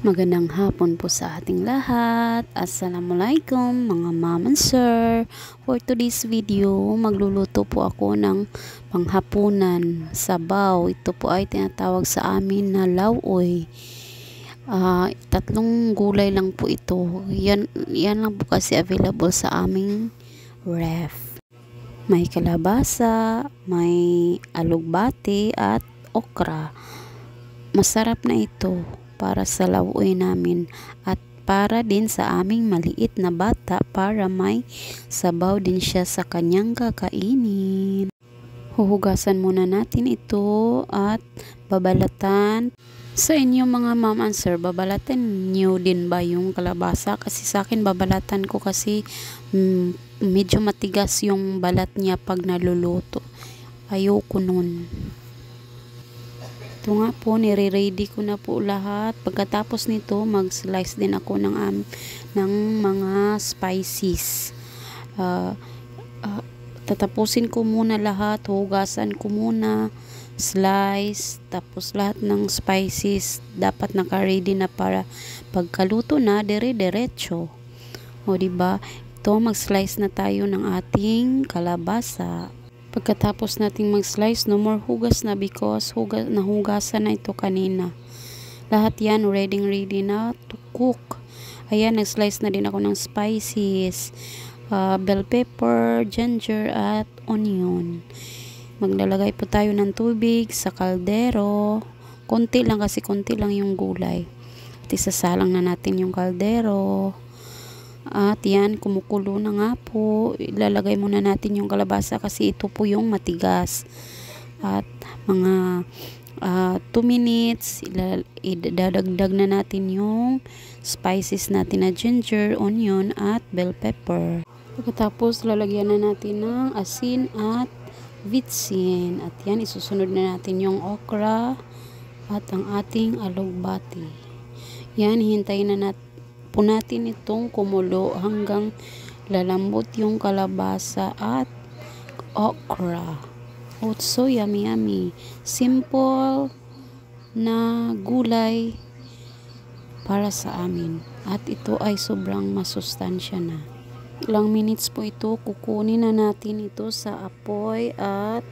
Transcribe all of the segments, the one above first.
Magandang hapon po sa ating lahat. Assalamualaikum mga ma'am and sir. For today's video, magluluto po ako ng panghapunan, sabaw. Ito po ay tinatawag sa amin na lauoy. Tatlong gulay lang po ito. Yan lang po kasi available sa aming ref. May kalabasa, may alugbati at okra. Masarap na ito para sa lauoy namin at para din sa aming maliit na bata para may sabaw din siya sa kanyang kakainin. Huhugasan muna natin ito at babalatan. Sa inyo mga ma'am and sir, babalatan nyo din ba yung kalabasa? Kasi sa akin babalatan ko kasi medyo matigas yung balat niya pag naluluto. Ayoko nun. Ito nga po, nire-ready ko na po lahat. Pagkatapos nito, mag-slice din ako ng mga spices. Tatapusin ko muna lahat, hugasan ko muna, slice, tapos lahat ng spices dapat naka-ready na para pagkaluto na, dire-diretso. O diba? Ito, mag-slice na tayo ng ating kalabasa. Pagkatapos nating mag-slice, no more hugas na because nahugasan na ito kanina. Lahat yan ready na to cook. Ayan, nag-slice na din ako ng spices, bell pepper, ginger at onion. Maglalagay po tayo ng tubig sa kaldero. Konti lang kasi konti lang yung gulay. At isasalang na natin yung kaldero. At yan, kumukulo na nga po. Ilalagay muna natin yung kalabasa kasi ito po yung matigas. At mga 2 minutes, idadagdag na natin yung spices natin na ginger, onion at bell pepper. Pagkatapos, lalagyan na natin ng asin at vitsin. At yan, isusunod na natin yung okra at ang ating alugbati. Yan, hintayin na natin itong kumulo hanggang lalambot yung kalabasa at okra. Oh, so yummy. Simple na gulay para sa amin. At ito ay sobrang masustansya na. Ilang minutes po ito, kukunin na natin ito sa apoy at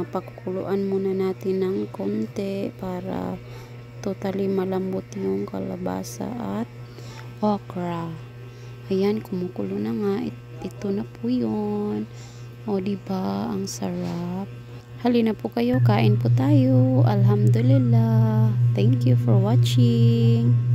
pakukuluan muna natin ng konti para totally malambot yung kalabasa at okra. Ayan, kumukulo na nga. Ito na po yun. O diba, ang sarap. Halina po kayo, kain po tayo. Alhamdulillah. Thank you for watching.